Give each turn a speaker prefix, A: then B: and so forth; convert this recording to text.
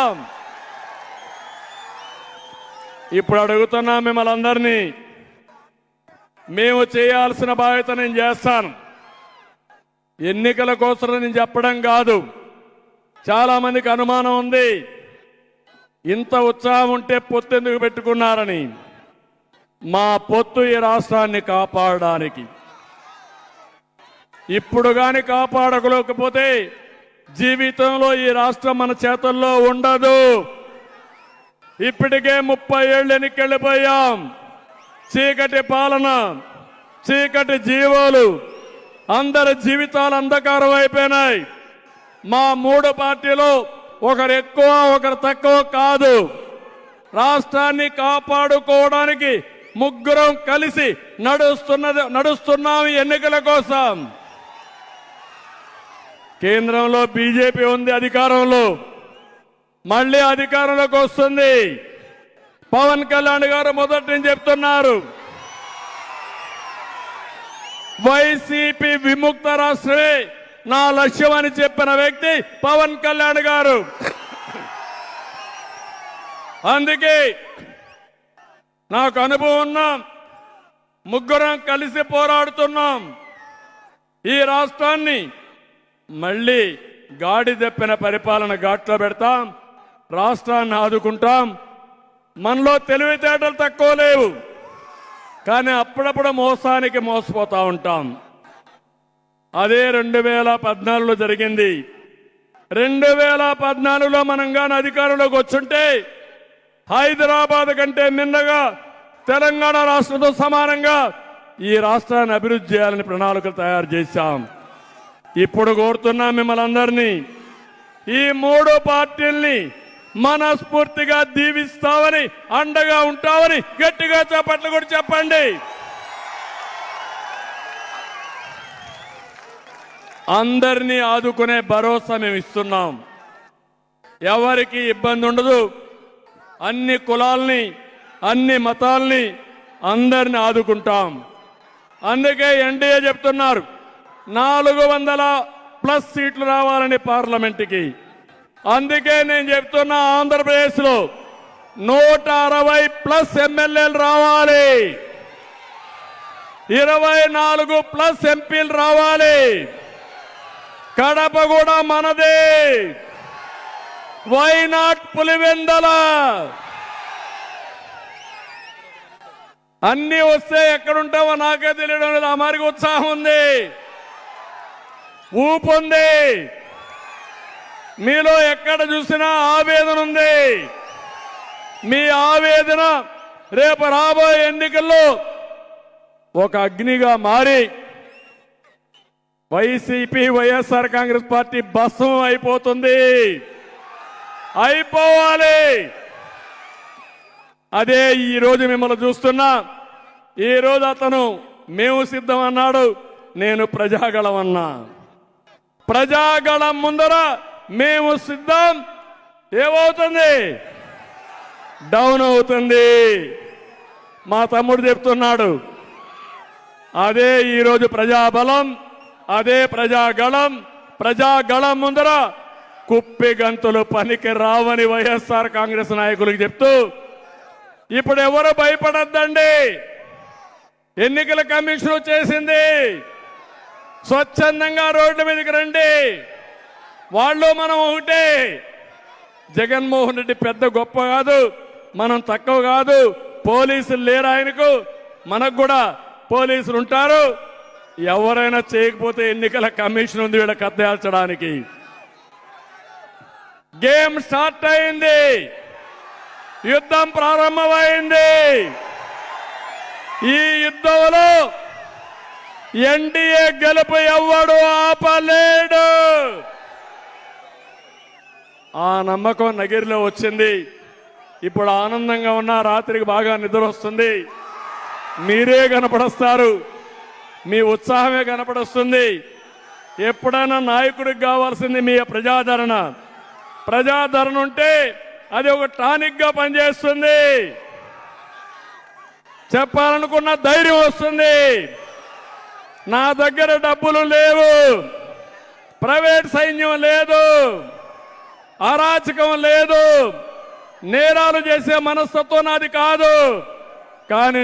A: చేస్తాం. ఇప్పుడు అడుగుతున్నా మిమ్మల్ని అందరినీ, మేము చేయాల్సిన బాధ్యత నేను చేస్తాను. ఎన్నికల కోసం నేను చెప్పడం కాదు. చాలా మందికి అనుమానం ఉంది, ఇంత ఉత్సాహం ఉంటే పొత్తు ఎందుకు పెట్టుకున్నారని. మా పొత్తు ఈ రాష్ట్రాన్ని కాపాడడానికి. ఇప్పుడు గాని కాపాడలేకపోతే జీవితంలో ఈ రాష్ట్రం మన చేతుల్లో ఉండదు. ఇప్పటికే 30 ఏళ్ళు ఎన్నికెళ్ళిపోయాం. చీకటి పాలన, చీకటి జీవాలు, అందరి జీవితాలు అంధకారం అయిపోయినాయి. మా 3 పార్టీలు ఒకరు ఎక్కువ ఒకరు తక్కువ కాదు. రాష్ట్రాన్ని కాపాడుకోవడానికి ముగ్గురం కలిసి నడుస్తున్నాం ఎన్నికల కోసం. కేంద్రంలో బీజేపీ ఉంది అధికారంలో, మళ్ళీ అధికారంలోకి వస్తుంది. పవన్ కళ్యాణ్ గారు మొదటి నుంచి చెప్తున్నారు, వైసీపీ విముక్త రాష్ట్రమే నా లక్ష్యం అని చెప్పిన వ్యక్తి పవన్ కళ్యాణ్ గారు. అందుకే నాకు అనుభవం ఉన్నాం, ముగ్గురం కలిసి పోరాడుతున్నాం. ఈ రాష్ట్రాన్ని మళ్ళీ గాడి తెప్పిన పరిపాలన ఘాట్లో పెడతాం, రాష్ట్రాన్ని ఆదుకుంటాం. మనలో తెలివితేటలు తక్కువ లేవు, కానీ అప్పుడప్పుడు మోసానికి మోసపోతా ఉంటాం. అదే 2014లో జరిగింది. 2014లో మనం కానీ అధికారంలోకి వచ్చుంటే హైదరాబాద్ కంటే మిన్నగా తెలంగాణ రాష్ట్రంతో సమానంగా ఈ రాష్ట్రాన్ని అభివృద్ధి చేయాలని ప్రణాళికలు తయారు చేశాం. ఇప్పుడు కోరుతున్నా మిమ్మల్ని అందరినీ, ఈ 3 పార్టీల్ని మనస్ఫూర్తిగా దీవిస్తామని, అండగా ఉంటామని గట్టిగా చప్పట్లు కూడా చెప్పండి. అందరినీ ఆదుకునే భరోసా మేము ఇస్తున్నాం. ఎవరికి ఇబ్బంది ఉండదు. అన్ని కులాల్ని, అన్ని మతాల్ని, అందరిని ఆదుకుంటాం. అందుకే ఎన్డీఏ చెప్తున్నారు 400+ సీట్లు రావాలని పార్లమెంటుకి. అందుకే నేను చెప్తున్నా, ఆంధ్రప్రదేశ్లో 160+ ఎమ్మెల్యేలు రావాలి, 24+ ఎంపీలు రావాలి. కడప కూడా మనదే. Why not Pulivendula? అన్ని వస్తే ఎక్కడుంటావో నాకే తెలియడం లేదు. ఆ మారికి ఉత్సాహం ఉంది, ఊపు ఉంది. మీలో ఎక్కడ చూసినా ఆవేదన ఉంది. మీ ఆవేదన రేపు రాబోయే ఎన్నికల్లో ఒక అగ్నిగా మారి వైసీపీ వైఎస్ఆర్ కాంగ్రెస్ పార్టీ భస్మం అయిపోతుంది. అయిపోవాలి. అదే ఈరోజు మిమ్మల్ని చూస్తున్నా. ఈరోజు అతను మేము సిద్ధం అన్నాడు, నేను ప్రజాగళం అన్నా. ప్రజాగళం ముందర మేము సిద్ధం ఏమవుతుంది? డౌన్ అవుతుంది. మా తమ్ముడు చెప్తున్నాడు, అదే ఈరోజు ప్రజాబలం, అదే ప్రజాగళం. ప్రజాగళం ముందర కుప్పి గంతులు పనికి రావని వైఎస్ఆర్ కాంగ్రెస్ నాయకులకు చెప్తూ, ఇప్పుడు ఎవరు భయపడద్దండి. ఎన్నికల కమిషన్ చేసింది, స్వచ్ఛందంగా రోడ్ల మీదకి రండి. వాళ్ళు మనం ఒకటే. జగన్మోహన్ రెడ్డి పెద్ద గొప్ప కాదు, మనం తక్కువ కాదు. పోలీసులు లేరు ఆయనకు, మనకు కూడా పోలీసులు ఉంటారు. ఎవరైనా చేయకపోతే ఎన్నికల కమిషన్ ఉంది వీళ్ళ కత్తేల్చడానికి. గేమ్ స్టార్ట్ అయింది, యుద్ధం ప్రారంభమైంది. ఈ యుద్ధంలో ఎన్డీఏ గెలుపు ఎవ్వడు ఆపలేడు. ఆ నమ్మకం నగిరిలో వచ్చింది. ఇప్పుడు ఆనందంగా ఉన్న రాత్రికి బాగా నిద్ర వస్తుంది. మీరే కనపడొస్తారు, మీ ఉత్సాహమే కనపడొస్తుంది. ఎప్పుడైనా నాయకుడికి కావాల్సింది మీ ప్రజాదరణ. ప్రజాదరణ ఉంటే అది ఒక టానిక్ గా పనిచేస్తుంది. చెప్పాలనుకున్న ధైర్యం వస్తుంది. నా దగ్గర డబ్బులు లేవు, ప్రైవేట్ సైన్యం లేదు, అరాచకం లేదు, నేరాలు చేసే మనస్తత్వం నాది కాదు. కానీ